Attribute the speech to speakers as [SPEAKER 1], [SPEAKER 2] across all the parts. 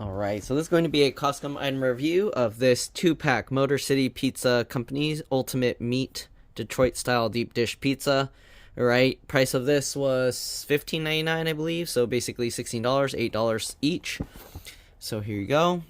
[SPEAKER 1] Alright, so this is going to be a custom item review of this 2-pack Motor City Pizza Company's Ultimate Meat Detroit Style Deep Dish Pizza. Alright, price of this was $15.99, I believe, so basically $16, $8 each. So here you go.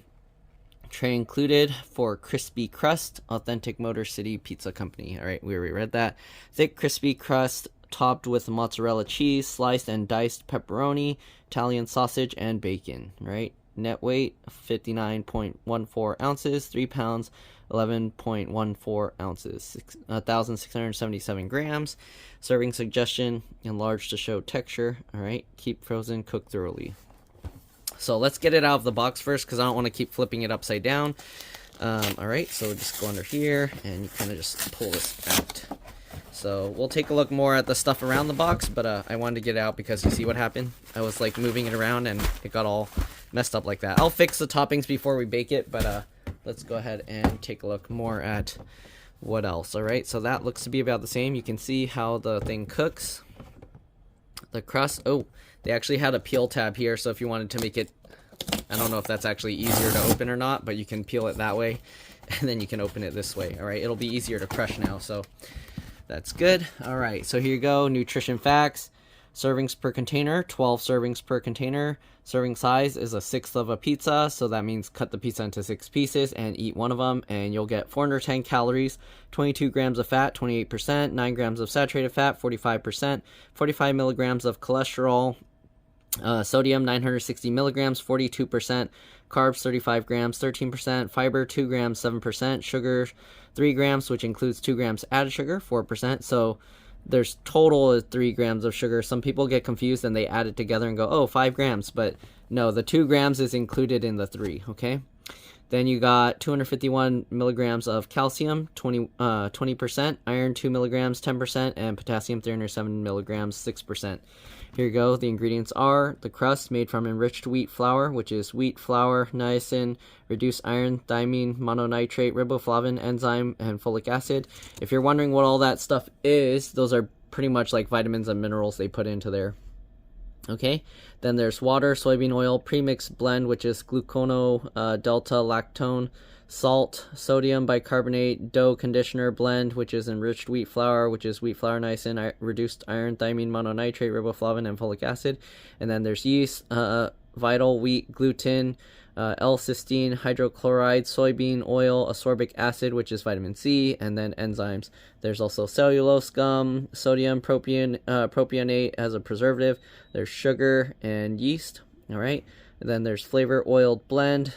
[SPEAKER 1] Tray included for crispy crust, authentic Motor City Pizza Company. Alright, we already read that. Thick crispy crust topped with mozzarella cheese, sliced and diced pepperoni, Italian sausage, and bacon. Right? Net weight 59.14 ounces, 3 pounds, 11.14 ounces, 1,677 grams. Serving suggestion: enlarge to show texture. Alright, keep frozen, cook thoroughly. So let's get it out of the box first because I don't want to keep flipping it upside down. Alright, so we'll just go under here and you kind of just pull this out. So we'll take a look more at the stuff around the box, but I wanted to get it out because you see what happened? I was like moving it around and it got all messed up like that. I'll fix the toppings before we bake it, but let's go ahead and take a look more at what else. Alright, so that looks to be about the same. You can see how the thing cooks. The crust, oh, they actually had a peel tab here, so if you wanted to make it, I don't know if that's actually easier to open or not, but you can peel it that way, and then you can open it this way. Alright, it'll be easier to crush now, so that's good. Alright, so here you go. Nutrition facts. Servings per container, 12 servings per container. Serving size is 1/6 of a pizza, so that means cut the pizza into 6 pieces and eat one of them, and you'll get 410 calories, 22 grams of fat, 28%, 9 grams of saturated fat, 45%, 45 milligrams of cholesterol, sodium 960 milligrams, 42%, carbs 35 grams, 13%, fiber 2 grams, 7%, sugar 3 grams, which includes 2 grams added sugar, 4%. So there's total of 3 grams of sugar. Some people get confused and they add it together and go, oh, 5 grams. But no, the 2 grams is included in the 3, okay? Then you got 251 milligrams of calcium, 20%, iron 2 milligrams, 10%, and potassium 307 milligrams, 6%. Here you go. The ingredients are the crust made from enriched wheat flour, which is wheat flour, niacin, reduced iron, thiamine, mononitrate, riboflavin, enzyme, and folic acid. If you're wondering what all that stuff is, those are pretty much like vitamins and minerals they put into there. Okay, then there's water, soybean oil, premixed blend, which is glucono delta lactone, salt, sodium bicarbonate, dough conditioner blend, which is enriched wheat flour, which is wheat flour, niacin, reduced iron, thiamine, mononitrate, riboflavin, and folic acid. And then there's yeast, vital wheat gluten, L-cysteine, hydrochloride, soybean oil, ascorbic acid, which is vitamin C, and then enzymes. There's also cellulose gum, sodium propionate as a preservative. There's sugar and yeast. All right. And then there's flavor oiled blend,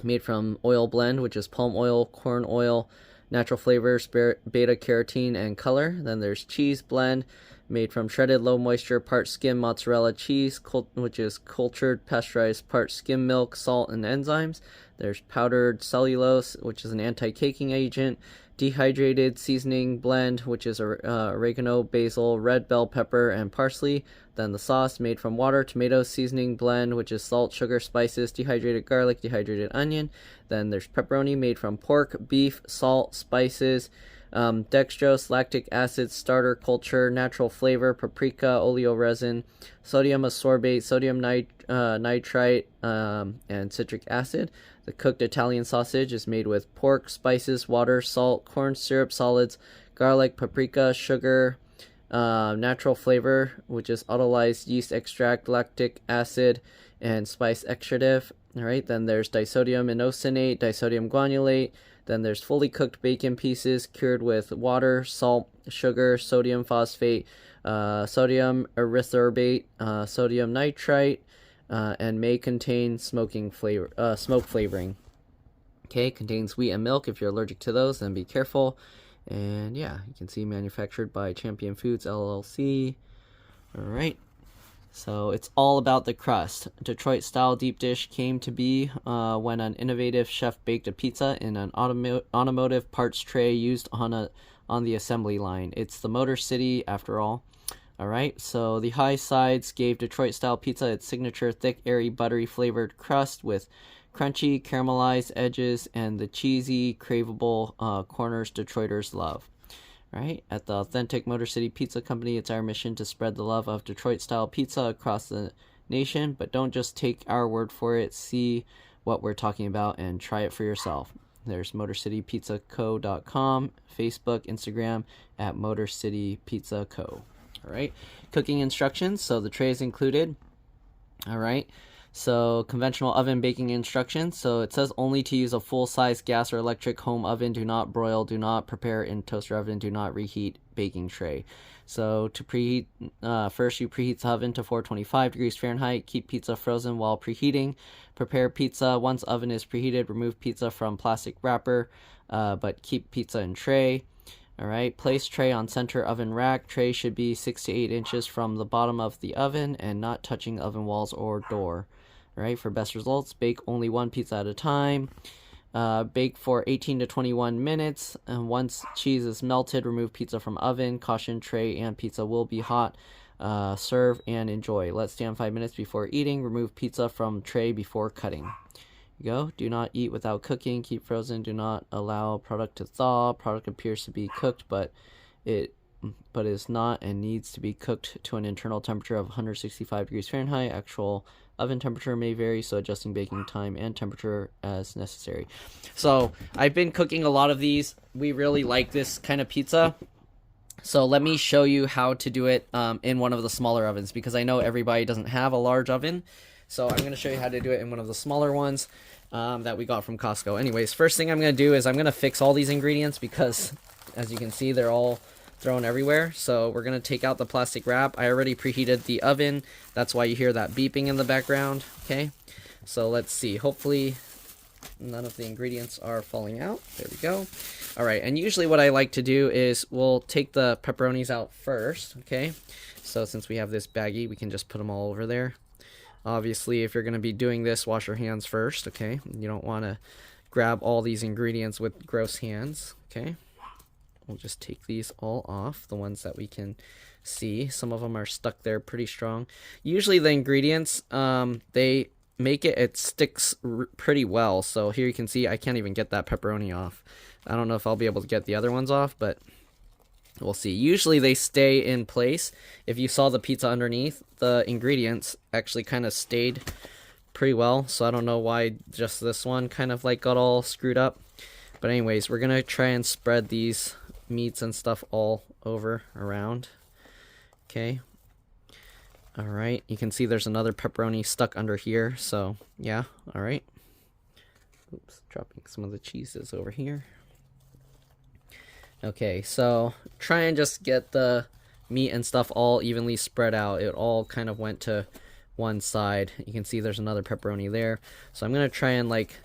[SPEAKER 1] made from oil blend, which is palm oil, corn oil, natural flavors, beta carotene, and color. Then there's cheese blend, made from shredded low moisture part skim mozzarella cheese, which is cultured pasteurized part skim milk, salt, and enzymes. There's powdered cellulose, which is an anti-caking agent. Dehydrated seasoning blend, which is oregano, basil, red bell pepper, and parsley. Then the sauce made from water, tomato seasoning blend, which is salt, sugar, spices, dehydrated garlic, dehydrated onion. Then there's pepperoni made from pork, beef, salt, spices, dextrose, lactic acid, starter culture, natural flavor, paprika, oleoresin, sodium ascorbate, sodium nitrite, and citric acid. The cooked Italian sausage is made with pork, spices, water, salt, corn syrup, solids, garlic, paprika, sugar, natural flavor, which is autolyzed yeast extract, lactic acid, and spice extractive. All right, then there's disodium inosinate, disodium guanylate. Then there's fully cooked bacon pieces cured with water, salt, sugar, sodium phosphate, sodium erythorbate, sodium nitrite, and may contain smoke flavoring. Okay, contains wheat and milk. If you're allergic to those, then be careful. And yeah, you can see manufactured by Champion Foods LLC. All right. So it's all about the crust. Detroit-style deep dish came to be when an innovative chef baked a pizza in an automotive parts tray used on the assembly line. It's the Motor City after all. All right, so the high sides gave Detroit-style pizza its signature thick, airy, buttery flavored crust with crunchy, caramelized edges and the cheesy, craveable corners Detroiters love. Right? At the authentic Motor City Pizza Company, it's our mission to spread the love of Detroit-style pizza across the Nation, but don't just take our word for it. See what we're talking about and try it for yourself. There's MotorCityPizzaCo.com, Facebook, Instagram at MotorCityPizzaCo. All right. Cooking instructions. So the tray is included. All right. So conventional oven baking instructions. So it says only to use a full-size gas or electric home oven. Do not broil. Do not prepare in toaster oven. Do not reheat baking tray. So to preheat, first you preheat the oven to 425 degrees Fahrenheit. Keep pizza frozen while preheating. Prepare pizza. Once oven is preheated, remove pizza from plastic wrapper, but keep pizza in tray. All right, place tray on center oven rack. Tray should be 6 to 8 inches from the bottom of the oven and not touching oven walls or door. All right, for best results, bake only one pizza at a time. Bake for 18 to 21 minutes. And once cheese is melted, remove pizza from oven. Caution, tray and pizza will be hot. Serve and enjoy. Let stand 5 minutes before eating. Remove pizza from tray before cutting. Go. Do not eat without cooking. Keep frozen. Do not allow product to thaw. Product appears to be cooked, but is not and needs to be cooked to an internal temperature of 165 degrees Fahrenheit. Actual oven temperature may vary, so adjusting baking time and temperature as necessary. So I've been cooking a lot of these. We really like this kind of pizza. So let me show you how to do it in one of the smaller ovens, because I know everybody doesn't have a large oven. So I'm going to show you how to do it in one of the smaller ones that we got from Costco. Anyways, first thing I'm going to do is I'm going to fix all these ingredients because, as you can see, they're all thrown everywhere. So we're going to take out the plastic wrap. I already preheated the oven. That's why you hear that beeping in the background. Okay, so let's see. Hopefully none of the ingredients are falling out. There we go. All right, and usually what I like to do is we'll take the pepperonis out first. Okay, so since we have this baggie, we can just put them all over there. Obviously, if you're going to be doing this, wash your hands first, okay? You don't want to grab all these ingredients with gross hands, okay? We'll just take these all off, the ones that we can see. Some of them are stuck there pretty strong. Usually the ingredients, they make it sticks pretty well. So here you can see I can't even get that pepperoni off. I don't know if I'll be able to get the other ones off, but we'll see. Usually they stay in place. If you saw the pizza underneath, the ingredients actually kind of stayed pretty well. So I don't know why just this one kind of like got all screwed up. But anyways, we're going to try and spread these meats and stuff all over around. Okay. All right. You can see there's another pepperoni stuck under here. So yeah. All right. Oops. Dropping some of the cheeses over here. Okay, so try and just get the meat and stuff all evenly spread out. It all kind of went to one side. You can see there's another pepperoni there. So I'm going to try and like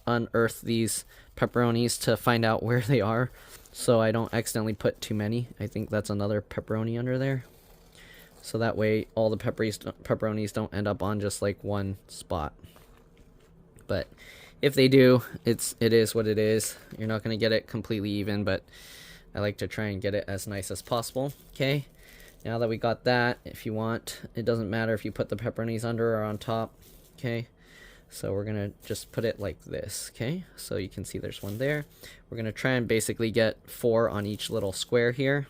[SPEAKER 1] unearth these pepperonis to find out where they are so I don't accidentally put too many. I think that's another pepperoni under there. So that way all the pepperonis don't end up on just like one spot. But if they do, it is what it is. You're not going to get it completely even, but I like to try and get it as nice as possible. Okay, now that we got that, if you want, it doesn't matter if you put the pepperonis under or on top. Okay, so we're going to just put it like this. Okay, so you can see there's one there. We're going to try and basically get 4 on each little square here.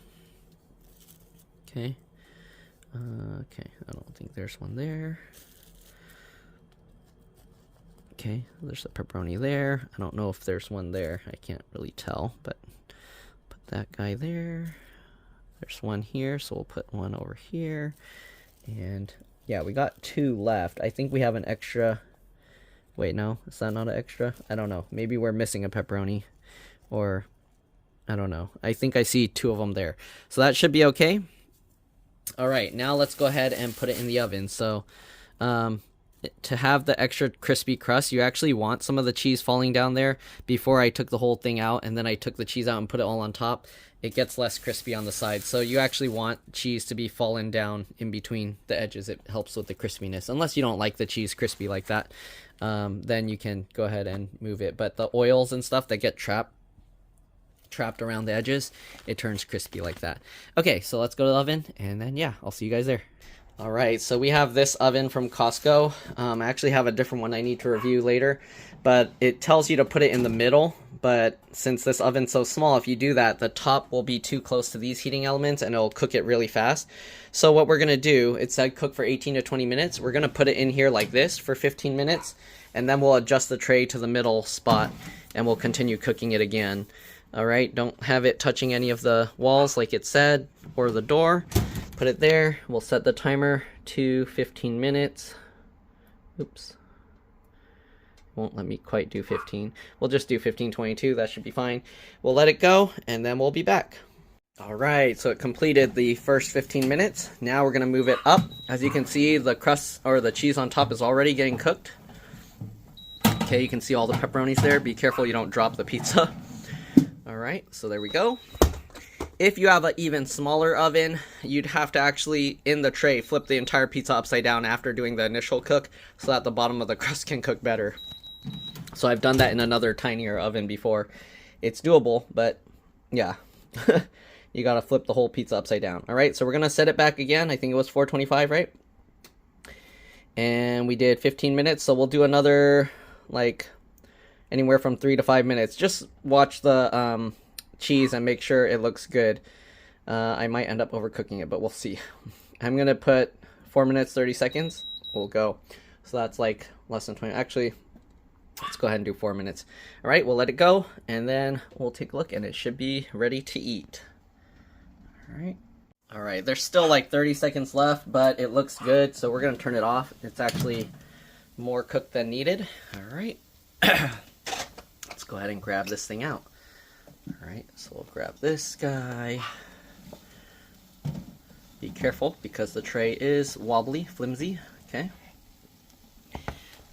[SPEAKER 1] Okay, okay, I don't think there's one there. Okay, there's a pepperoni there. I don't know if there's one there. I can't really tell, but put that guy there. There's one here, so we'll put one over here. And yeah, we got 2 left. I think we have an extra. Wait, no, is that not an extra? I don't know. Maybe we're missing a pepperoni, or I don't know. I think I see 2 of them there. So that should be okay. All right, now let's go ahead and put it in the oven. So, to have the extra crispy crust, you actually want some of the cheese falling down there. Before I took the whole thing out and then I took the cheese out and put it all on top, it gets less crispy on the side. So you actually want cheese to be fallen down in between the edges. It helps with the crispiness. Unless you don't like the cheese crispy like that, then you can go ahead and move it. But the oils and stuff that get trapped around the edges, it turns crispy like that. Okay, so let's go to the oven, and then yeah, I'll see you guys there. All right, so we have this oven from Costco. I actually have a different one I need to review later, but it tells you to put it in the middle, but since this oven's so small, if you do that, the top will be too close to these heating elements and it'll cook it really fast. So what we're going to do, it said cook for 18 to 20 minutes. We're going to put it in here like this for 15 minutes, and then we'll adjust the tray to the middle spot and we'll continue cooking it again. All right, don't have it touching any of the walls like it said, or the door. Put it there. We'll set the timer to 15 minutes. Oops. Won't let me quite do 15. We'll just do 15:22. That should be fine. We'll let it go, and then we'll be back. All right, so it completed the first 15 minutes. Now we're going to move it up. As you can see, the crust or the cheese on top is already getting cooked. Okay, you can see all the pepperonis there. Be careful you don't drop the pizza. All right, so there we go. If you have an even smaller oven, you'd have to actually, in the tray, flip the entire pizza upside down after doing the initial cook so that the bottom of the crust can cook better. So I've done that in another tinier oven before. It's doable, but yeah. You gotta flip the whole pizza upside down. All right, so we're gonna set it back again. I think it was 425, right? And we did 15 minutes, so we'll do another, like, anywhere from 3 to 5 minutes. Just watch the cheese and make sure it looks good. I might end up overcooking it, but we'll see. I'm gonna put 4 minutes 30 seconds. We'll go. So that's like less than 20. Actually, let's go ahead and do 4 minutes. All right, we'll let it go, and then we'll take a look, and it should be ready to eat. All right, there's still like 30 seconds left, but it looks good, so we're gonna turn it off. It's actually more cooked than needed. All right. Let's go ahead and grab this thing out. All right, so we'll grab this guy. Be careful because the tray is wobbly, flimsy, okay?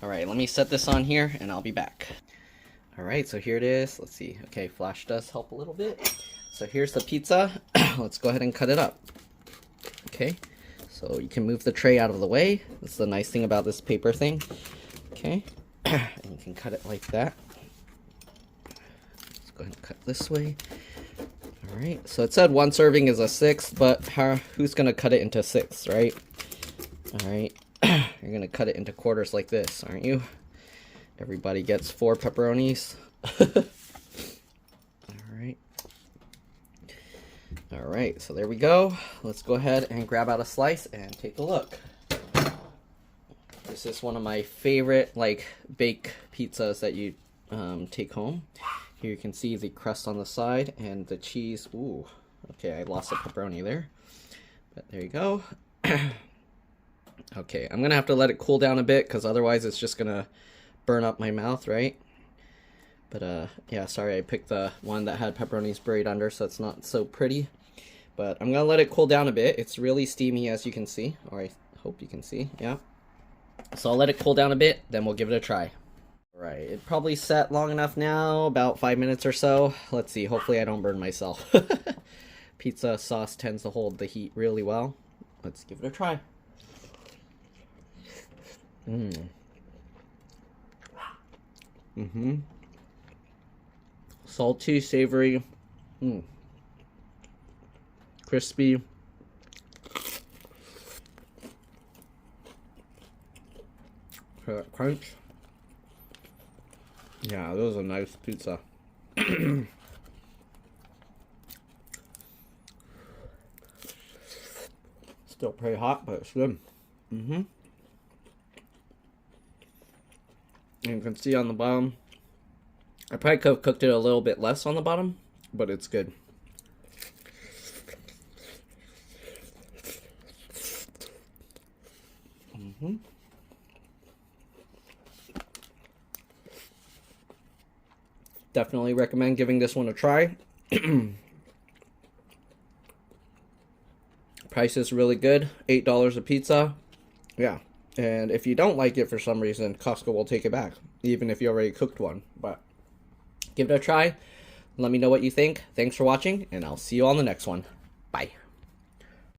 [SPEAKER 1] All right, let me set this on here and I'll be back. All right, so here it is. Let's see. Okay, flash does help a little bit. So here's the pizza. Let's go ahead and cut it up. Okay, so you can move the tray out of the way. That's the nice thing about this paper thing. Okay, and you can cut it like that. Let's go ahead and cut this way. All right, so it said 1 serving is a 6, but who's gonna cut it into 6, right? All right, you're gonna cut it into quarters like this, aren't you? Everybody gets 4 pepperonis. All right, so there we go. Let's go ahead and grab out a slice and take a look. This is one of my favorite like bake pizzas that you take home. Here you can see the crust on the side and the cheese. Ooh, okay, I lost a pepperoni there, but there you go. Okay, I'm gonna have to let it cool down a bit because otherwise it's just gonna burn up my mouth, right? But yeah, sorry, I picked the one that had pepperonis buried under, so it's not so pretty. But I'm gonna let it cool down a bit. It's really steamy, as you can see, or I hope you can see, yeah. So I'll let it cool down a bit, then we'll give it a try. All right, it probably set long enough now, about 5 minutes or so. Let's see, hopefully I don't burn myself. Pizza sauce tends to hold the heat really well. Let's give it a try. Salty, savory, crispy. Crunch. Yeah, that was a nice pizza. Still pretty hot, but it's good. And you can see on the bottom, I probably could have cooked it a little bit less on the bottom, but it's good. Definitely recommend giving this one a try. Price is really good, $8 a pizza. Yeah, and if you don't like it for some reason, Costco will take it back, even if you already cooked one. But give it a try. Let me know what you think. Thanks for watching, and I'll see you on the next one. Bye.